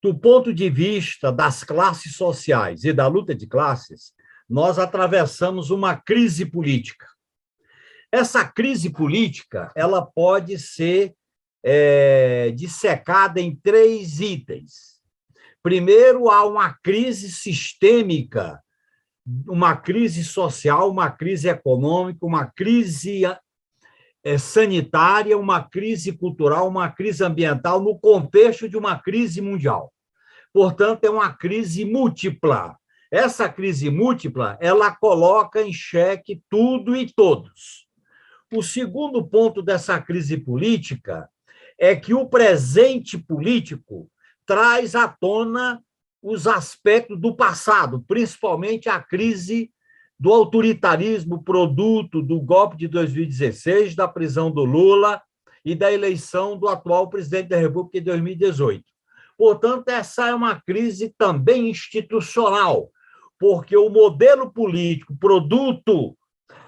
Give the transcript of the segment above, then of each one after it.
Do ponto de vista das classes sociais e da luta de classes, nós atravessamos uma crise política. Essa crise política ela pode ser dissecada em três itens. Primeiro, há uma crise sistêmica, uma crise social, uma crise econômica, uma crise sanitária, uma crise cultural, uma crise ambiental, no contexto de uma crise mundial. Portanto, é uma crise múltipla. Essa crise múltipla, ela coloca em xeque tudo e todos. O segundo ponto dessa crise política é que o presente político traz à tona os aspectos do passado, principalmente a crise do autoritarismo produto do golpe de 2016, da prisão do Lula e da eleição do atual presidente da República em 2018. Portanto, essa é uma crise também institucional, porque o modelo político produto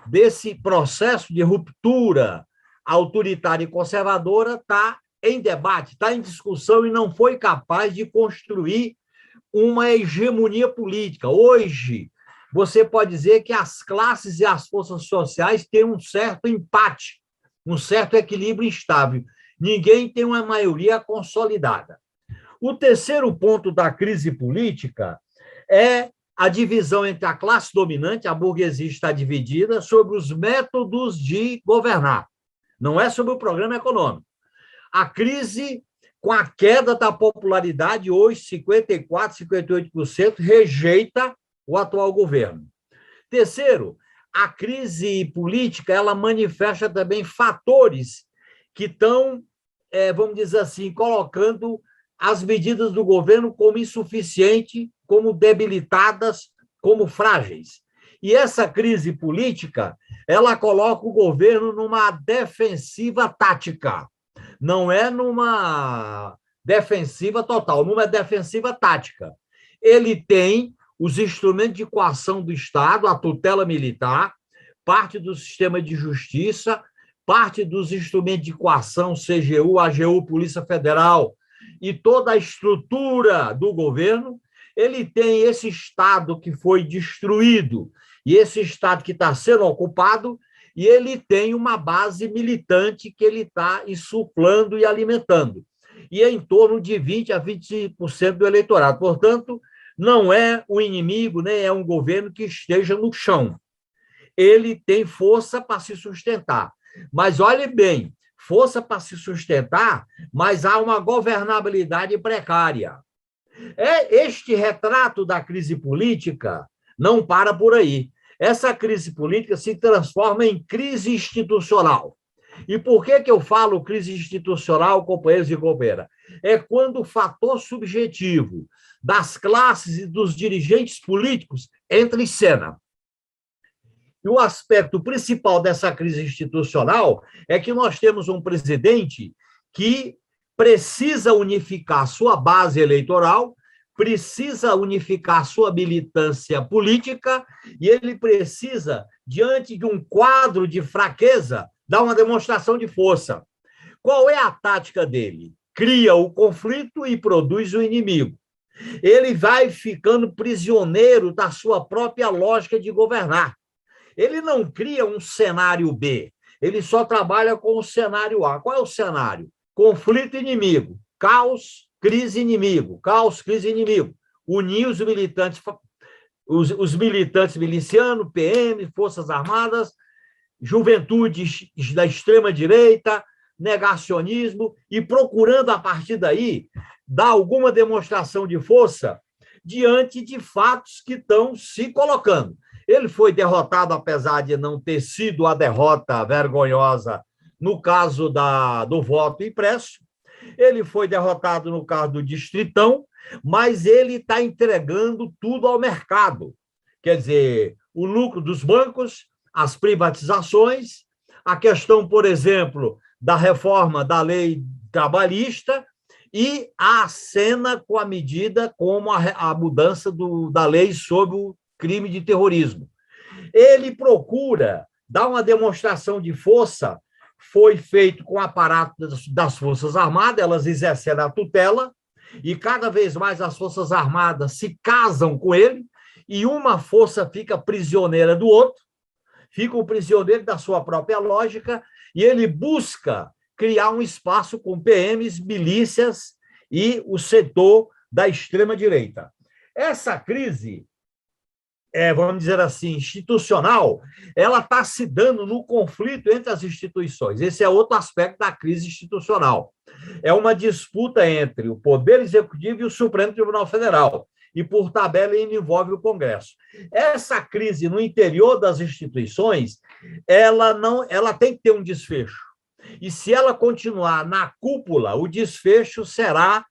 desse processo de ruptura autoritária e conservadora está em debate, está em discussão e não foi capaz de construir uma hegemonia política. Hoje, você pode dizer que as classes e as forças sociais têm um certo empate, um certo equilíbrio instável. Ninguém tem uma maioria consolidada. O terceiro ponto da crise política é a divisão entre a classe dominante, a burguesia está dividida, sobre os métodos de governar. Não é sobre o programa econômico. A crise, com a queda da popularidade, hoje 54%, 58%, rejeita o atual governo. Terceiro, a crise política ela manifesta também fatores que estão, vamos dizer assim, colocando as medidas do governo como insuficientes, como debilitadas, como frágeis. E essa crise política, ela coloca o governo numa defensiva tática. Não é numa defensiva total, numa defensiva tática. Ele tem os instrumentos de coação do Estado, a tutela militar, parte do sistema de justiça, parte dos instrumentos de coação, CGU, AGU, Polícia Federal, e toda a estrutura do governo. Ele tem esse Estado que foi destruído e esse Estado que está sendo ocupado, e ele tem uma base militante que ele está insuflando e alimentando. E é em torno de 20% a 25% do eleitorado. Portanto, não é um inimigo, nem é um governo que esteja no chão. Ele tem força para se sustentar. Mas olhe bem, força para se sustentar, mas há uma governabilidade precária. Este retrato da crise política não para por aí. Essa crise política se transforma em crise institucional. E por que eu falo crise institucional, companheiros e companheiras? É quando o fator subjetivo das classes e dos dirigentes políticos entra em cena. E o aspecto principal dessa crise institucional é que nós temos um presidente que precisa unificar sua base eleitoral, precisa unificar sua militância política e ele precisa, diante de um quadro de fraqueza, dar uma demonstração de força. Qual é a tática dele? Cria o conflito e produz o inimigo. Ele vai ficando prisioneiro da sua própria lógica de governar. Ele não cria um cenário B, ele só trabalha com o cenário A. Qual é o cenário? Conflito inimigo, caos, crise inimigo, caos, crise inimigo. Unir os militantes, os militantes milicianos, PM, Forças Armadas, juventude da extrema-direita, negacionismo, e procurando, a partir daí, dar alguma demonstração de força diante de fatos que estão se colocando. Ele foi derrotado, apesar de não ter sido a derrota vergonhosa no caso do voto impresso. Ele foi derrotado no caso do Distritão, mas ele está entregando tudo ao mercado. Quer dizer, o lucro dos bancos, as privatizações, a questão, por exemplo, da reforma da lei trabalhista e a cena com a medida como a mudança da lei sobre o crime de terrorismo. Ele procura dar uma demonstração de força, foi feito com o aparato das Forças Armadas, elas exerceram a tutela, e cada vez mais as Forças Armadas se casam com ele, e uma força fica prisioneira do outro, fica o prisioneiro da sua própria lógica, e ele busca criar um espaço com PMs, milícias e o setor da extrema-direita. Essa crise, vamos dizer assim, institucional, ela está se dando no conflito entre as instituições. Esse é outro aspecto da crise institucional. É uma disputa entre o Poder Executivo e o Supremo Tribunal Federal, e, por tabela, envolve o Congresso. Essa crise no interior das instituições, ela tem que ter um desfecho. E se ela continuar na cúpula, o desfecho será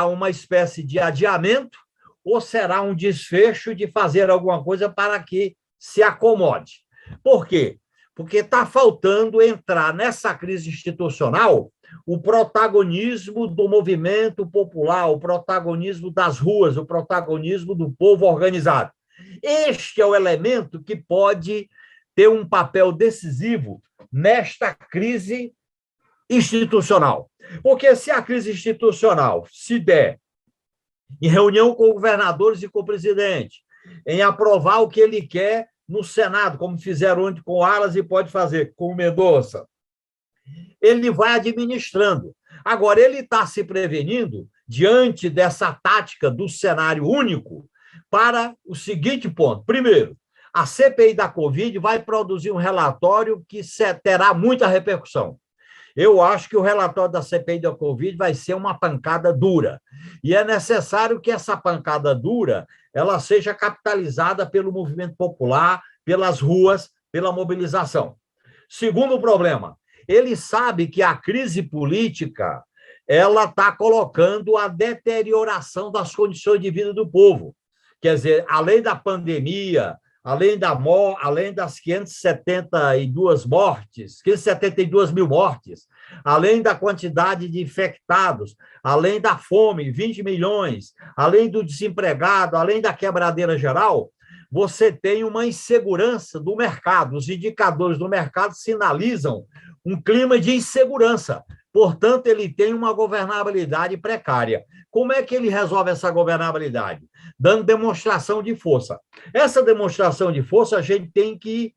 uma espécie de adiamento, ou será um desfecho de fazer alguma coisa para que se acomode. Por quê? Porque está faltando entrar nessa crise institucional o protagonismo do movimento popular, o protagonismo das ruas, o protagonismo do povo organizado. Este é o elemento que pode ter um papel decisivo nesta crise institucional. Porque se a crise institucional se der em reunião com governadores e com o presidente, em aprovar o que ele quer no Senado, como fizeram ontem com Alas e pode fazer com o Mendonça, ele vai administrando. Agora, ele está se prevenindo diante dessa tática do cenário único para o seguinte ponto. Primeiro, a CPI da Covid vai produzir um relatório que terá muita repercussão. Eu acho que o relatório da CPI da Covid vai ser uma pancada dura. E é necessário que essa pancada dura ela seja capitalizada pelo movimento popular, pelas ruas, pela mobilização. Segundo problema, ele sabe que a crise política ela está colocando a deterioração das condições de vida do povo. Quer dizer, além da pandemia, além das 572 mortes, 572 mil mortes, além da quantidade de infectados, além da fome, 20 milhões, além do desempregado, além da quebradeira geral, você tem uma insegurança do mercado. Os indicadores do mercado sinalizam um clima de insegurança. Portanto, ele tem uma governabilidade precária. Como é que ele resolve essa governabilidade? Dando demonstração de força. Essa demonstração de força, a gente tem que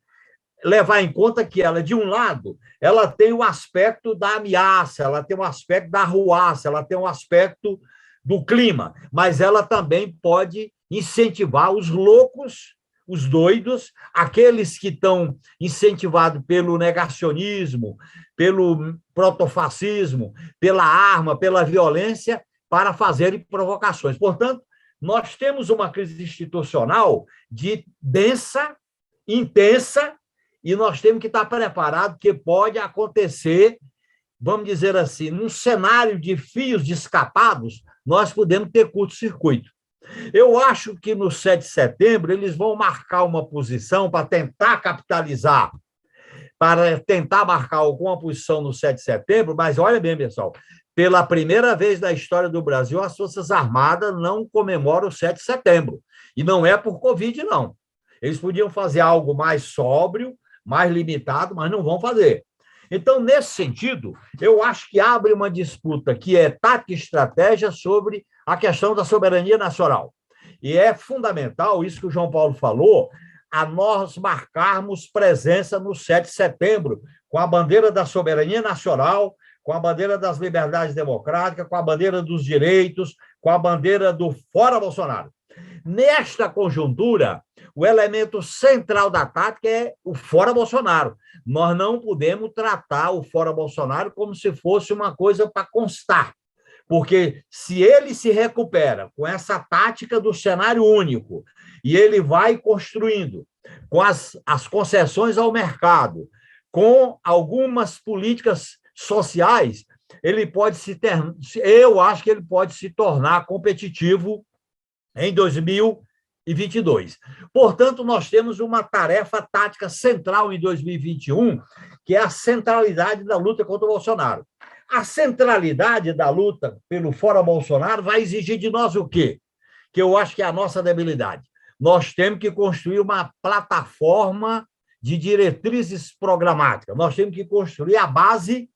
levar em conta que ela, de um lado, ela tem o aspecto da ameaça, ela tem o aspecto da arruaça, ela tem o aspecto do clima, mas ela também pode incentivar os loucos, os doidos, aqueles que estão incentivados pelo negacionismo, pelo protofascismo, pela arma, pela violência, para fazerem provocações. Portanto, nós temos uma crise institucional densa, intensa, e nós temos que estar preparados, que pode acontecer, vamos dizer assim, num cenário de fios descapados, nós podemos ter curto-circuito. Eu acho que no 7 de setembro eles vão marcar uma posição para tentar capitalizar, para tentar marcar alguma posição no 7 de setembro, mas olha bem, pessoal, pela primeira vez na história do Brasil, as Forças Armadas não comemoram o 7 de setembro. E não é por Covid, não. Eles podiam fazer algo mais sóbrio, mais limitado, mas não vão fazer. Então, nesse sentido, eu acho que abre uma disputa que é tática e estratégia sobre a questão da soberania nacional. E é fundamental, isso que o João Paulo falou, a nós marcarmos presença no 7 de setembro, com a bandeira da soberania nacional, com a bandeira das liberdades democráticas, com a bandeira dos direitos, com a bandeira do fora Bolsonaro. Nesta conjuntura, o elemento central da tática é o fora Bolsonaro. Nós não podemos tratar o fora Bolsonaro como se fosse uma coisa para constar, porque se ele se recupera com essa tática do cenário único e ele vai construindo com as concessões ao mercado, com algumas políticas sociais, eu acho que ele pode se tornar competitivo em 2022. Portanto, nós temos uma tarefa tática central em 2021, que é a centralidade da luta contra o Bolsonaro. A centralidade da luta pelo fora Bolsonaro vai exigir de nós o quê? Que eu acho que é a nossa debilidade. Nós temos que construir uma plataforma de diretrizes programáticas. Nós temos que construir a base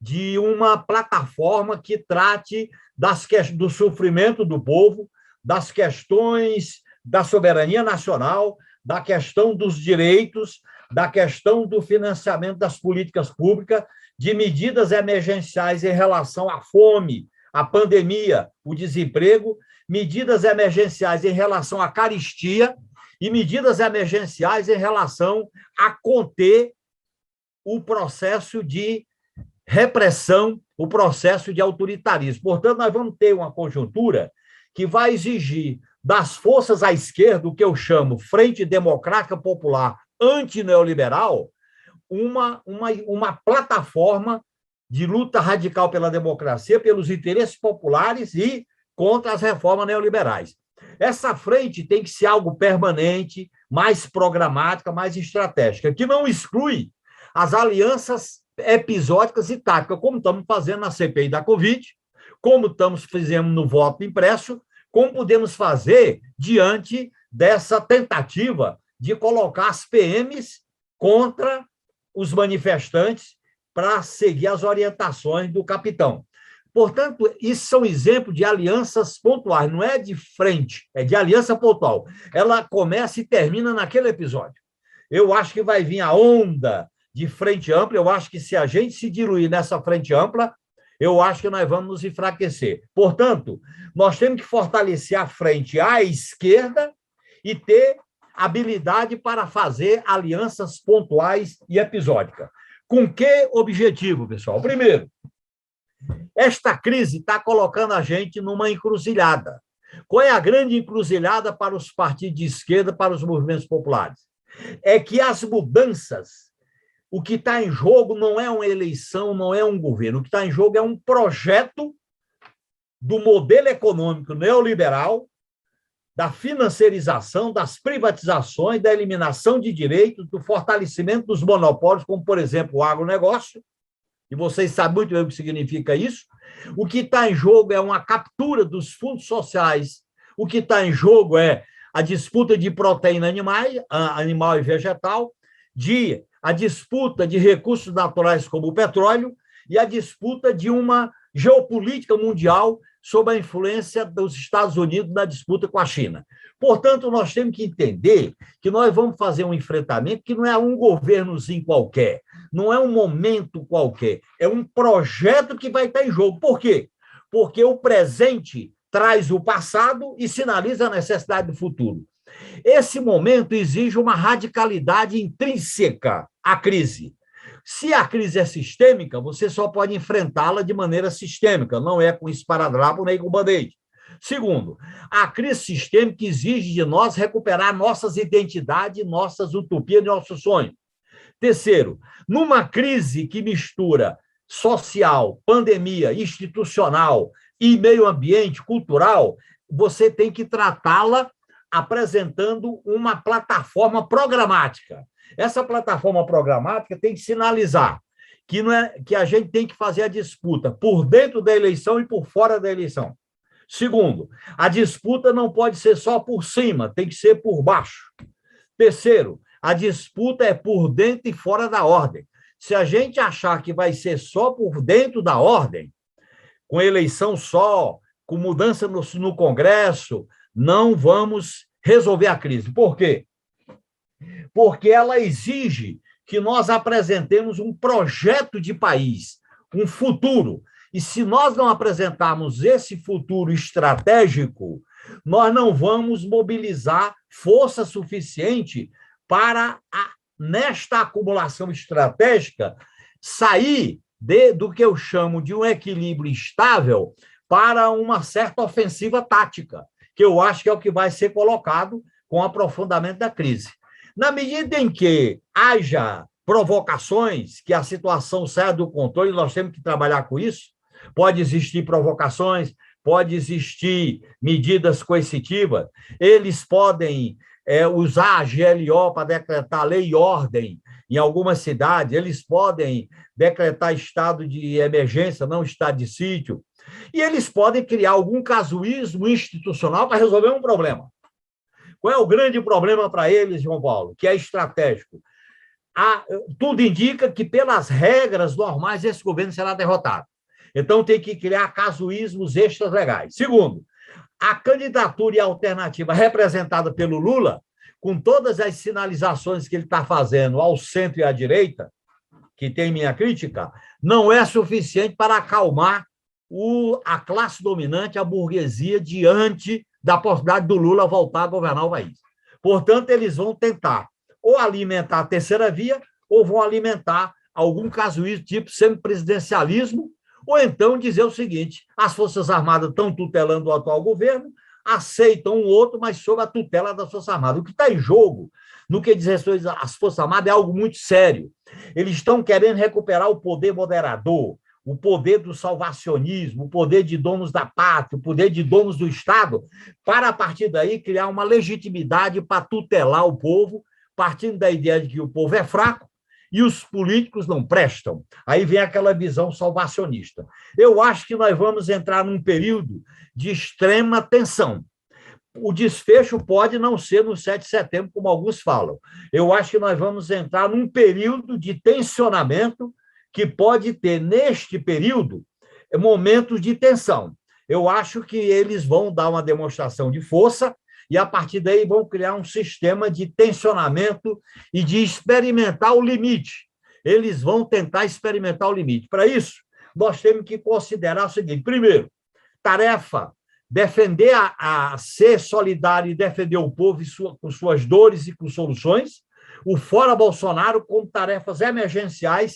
de uma plataforma que trate do sofrimento do povo, das questões da soberania nacional, da questão dos direitos, da questão do financiamento das políticas públicas, de medidas emergenciais em relação à fome, à pandemia, o desemprego, medidas emergenciais em relação à carestia e medidas emergenciais em relação a conter o processo de repressão, o processo de autoritarismo. Portanto, nós vamos ter uma conjuntura que vai exigir das forças à esquerda, o que eu chamo Frente Democrática Popular Antineoliberal, uma plataforma de luta radical pela democracia, pelos interesses populares e contra as reformas neoliberais. Essa frente tem que ser algo permanente, mais programática, mais estratégica, que não exclui as alianças episódicas e táticas, como estamos fazendo na CPI da Covid, como fizemos no voto impresso, como podemos fazer diante dessa tentativa de colocar as PMs contra os manifestantes para seguir as orientações do capitão. Portanto, isso são exemplos de alianças pontuais, não é de frente, é de aliança pontual. Ela começa e termina naquele episódio. Eu acho que vai vir a onda de frente ampla, eu acho que se a gente se diluir nessa frente ampla, eu acho que nós vamos nos enfraquecer. Portanto, nós temos que fortalecer a frente à esquerda e ter habilidade para fazer alianças pontuais e episódicas. Com que objetivo, pessoal? Primeiro, esta crise está colocando a gente numa encruzilhada. Qual é a grande encruzilhada para os partidos de esquerda, para os movimentos populares? É que as mudanças, o que está em jogo não é uma eleição, não é um governo. O que está em jogo é um projeto do modelo econômico neoliberal, da financiarização, das privatizações, da eliminação de direitos, do fortalecimento dos monopólios, como, por exemplo, o agronegócio, e vocês sabem muito bem o que significa isso. O que está em jogo é uma captura dos fundos sociais, o que está em jogo é a disputa de proteína animal e vegetal, a disputa de recursos naturais como o petróleo e a disputa de uma geopolítica mundial sob a influência dos Estados Unidos na disputa com a China. Portanto, nós temos que entender que nós vamos fazer um enfrentamento que não é um governozinho qualquer, não é um momento qualquer, é um projeto que vai estar em jogo. Por quê? Porque o presente traz o passado e sinaliza a necessidade do futuro. Esse momento exige uma radicalidade intrínseca à crise. Se a crise é sistêmica, você só pode enfrentá-la de maneira sistêmica, não é com esparadrapo nem com band-aid. Segundo, a crise sistêmica exige de nós recuperar nossas identidades, nossas utopias, nossos sonhos. Terceiro, numa crise que mistura social, pandemia, institucional e meio ambiente, cultural, você tem que tratá-la apresentando uma plataforma programática. Essa plataforma programática tem que sinalizar que a gente tem que fazer a disputa por dentro da eleição e por fora da eleição. Segundo, a disputa não pode ser só por cima, tem que ser por baixo. Terceiro, a disputa é por dentro e fora da ordem. Se a gente achar que vai ser só por dentro da ordem, com eleição só, com mudança no Congresso, não vamos resolver a crise. Por quê? Porque ela exige que nós apresentemos um projeto de país, um futuro. E se nós não apresentarmos esse futuro estratégico, nós não vamos mobilizar força suficiente para, nesta acumulação estratégica, sair do que eu chamo de um equilíbrio estável para uma certa ofensiva tática, que eu acho que é o que vai ser colocado com o aprofundamento da crise. Na medida em que haja provocações, que a situação saia do controle, nós temos que trabalhar com isso. Pode existir provocações, pode existir medidas coercitivas, eles podem usar a GLO para decretar lei e ordem em algumas cidades, eles podem decretar estado de emergência, não estado de sítio, e eles podem criar algum casuísmo institucional para resolver um problema. Qual é o grande problema para eles, João Paulo? Que é estratégico. tudo indica que, pelas regras normais, esse governo será derrotado. Então, tem que criar casuísmos extralegais. Segundo, a candidatura e a alternativa representada pelo Lula, com todas as sinalizações que ele está fazendo ao centro e à direita, que tem minha crítica, não é suficiente para acalmar a classe dominante, a burguesia, diante da possibilidade do Lula voltar a governar o país. Portanto, eles vão tentar ou alimentar a terceira via, ou vão alimentar algum casuísmo tipo semipresidencialismo, ou então dizer o seguinte: as Forças Armadas estão tutelando o atual governo, aceitam um outro, mas sob a tutela das Forças Armadas. O que está em jogo, no que diz respeito às Forças Armadas, é algo muito sério. Eles estão querendo recuperar o poder moderador, o poder do salvacionismo, o poder de donos da pátria, o poder de donos do Estado, para, a partir daí, criar uma legitimidade para tutelar o povo, partindo da ideia de que o povo é fraco e os políticos não prestam. Aí vem aquela visão salvacionista. Eu acho que nós vamos entrar num período de extrema tensão. O desfecho pode não ser no 7 de setembro, como alguns falam. Eu acho que nós vamos entrar num período de tensionamento que pode ter, neste período, momentos de tensão. Eu acho que eles vão dar uma demonstração de força e, a partir daí, vão criar um sistema de tensionamento e de experimentar o limite. Eles vão tentar experimentar o limite. Para isso, nós temos que considerar o seguinte: primeiro, tarefa, defender a ser solidário e defender o povo com suas dores e com soluções, o fora Bolsonaro como tarefas emergenciais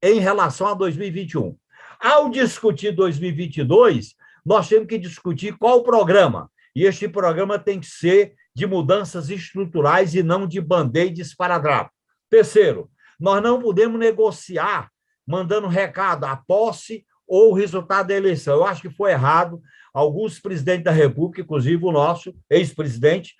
em relação a 2021. Ao discutir 2022, nós temos que discutir qual o programa, e este programa tem que ser de mudanças estruturais e não de band-aid e esparadrapo. Terceiro, nós não podemos negociar mandando recado à posse ou o resultado da eleição. Eu acho que foi errado alguns presidentes da República, inclusive o nosso ex-presidente,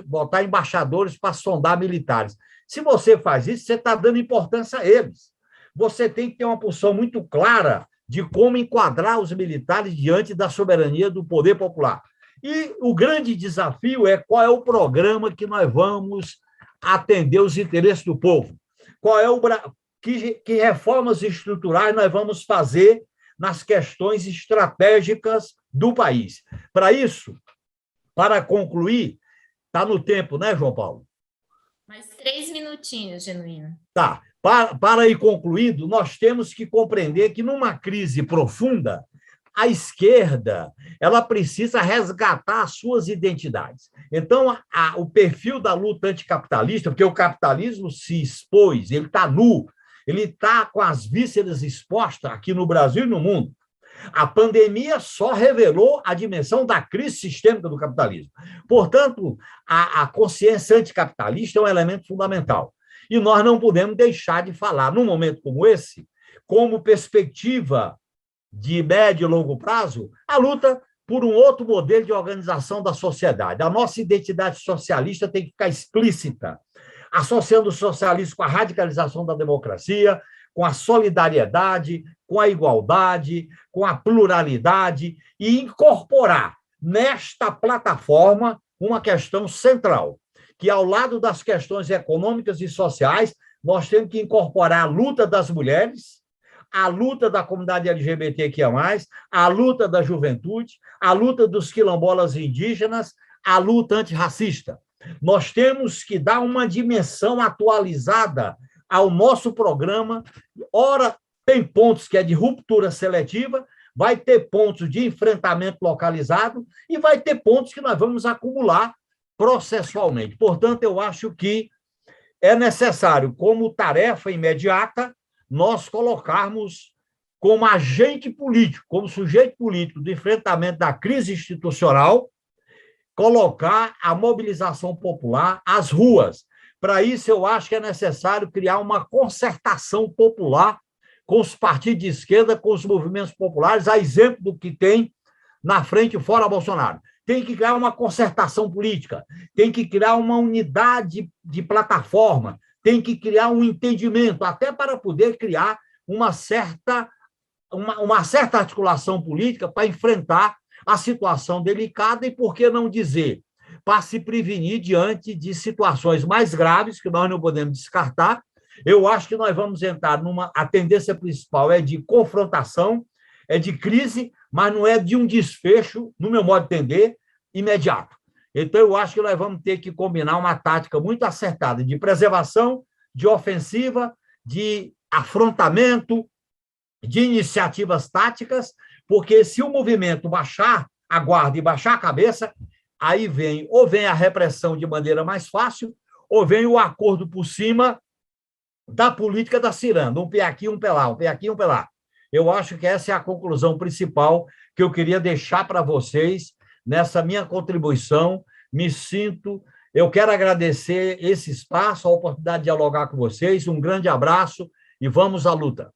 botar embaixadores para sondar militares. Se você faz isso, você está dando importância a eles. Você tem que ter uma posição muito clara de como enquadrar os militares diante da soberania do poder popular. E o grande desafio é qual é o programa que nós vamos atender os interesses do povo. Qual é que reformas estruturais nós vamos fazer nas questões estratégicas do país. Para isso, para concluir, está no tempo, né, João Paulo? Mais 3 minutinhos, Genuíno. Tá. Para ir concluindo, nós temos que compreender que, numa crise profunda, a esquerda ela precisa resgatar as suas identidades. Então, o perfil da luta anticapitalista, porque o capitalismo se expôs, ele está nu, ele está com as vísceras expostas aqui no Brasil e no mundo. A pandemia só revelou a dimensão da crise sistêmica do capitalismo. Portanto, a consciência anticapitalista é um elemento fundamental. E nós não podemos deixar de falar, num momento como esse, como perspectiva de médio e longo prazo, a luta por um outro modelo de organização da sociedade. A nossa identidade socialista tem que ficar explícita, associando o socialismo com a radicalização da democracia, com a solidariedade, com a igualdade, com a pluralidade, e incorporar nesta plataforma uma questão central, que, ao lado das questões econômicas e sociais, nós temos que incorporar a luta das mulheres, a luta da comunidade LGBTQIA+, a luta da juventude, a luta dos quilombolas indígenas, a luta antirracista. Nós temos que dar uma dimensão atualizada ao nosso programa. Ora, tem pontos que é de ruptura seletiva, vai ter pontos de enfrentamento localizado e vai ter pontos que nós vamos acumular processualmente. Portanto, eu acho que é necessário, como tarefa imediata, nós colocarmos como agente político, como sujeito político do enfrentamento da crise institucional, colocar a mobilização popular às ruas. Para isso, eu acho que é necessário criar uma concertação popular com os partidos de esquerda, com os movimentos populares, a exemplo do que tem na frente fora Bolsonaro. Tem que criar uma concertação política, tem que criar uma unidade de plataforma, tem que criar um entendimento, até para poder criar uma certa articulação política para enfrentar a situação delicada e, por que não dizer, para se prevenir diante de situações mais graves que nós não podemos descartar. Eu acho que nós vamos entrar numa... A tendência principal é de confrontação, é de crise, mas não é de um desfecho, no meu modo de entender, imediato. Então, eu acho que nós vamos ter que combinar uma tática muito acertada de preservação, de ofensiva, de afrontamento, de iniciativas táticas, porque se o movimento baixar a guarda e baixar a cabeça, aí vem a repressão de maneira mais fácil, ou vem o acordo por cima da política da ciranda, um pé aqui, um pé lá, um pé aqui, um pé lá. Eu acho que essa é a conclusão principal que eu queria deixar para vocês nessa minha contribuição. Eu quero agradecer esse espaço, a oportunidade de dialogar com vocês. Um grande abraço e vamos à luta.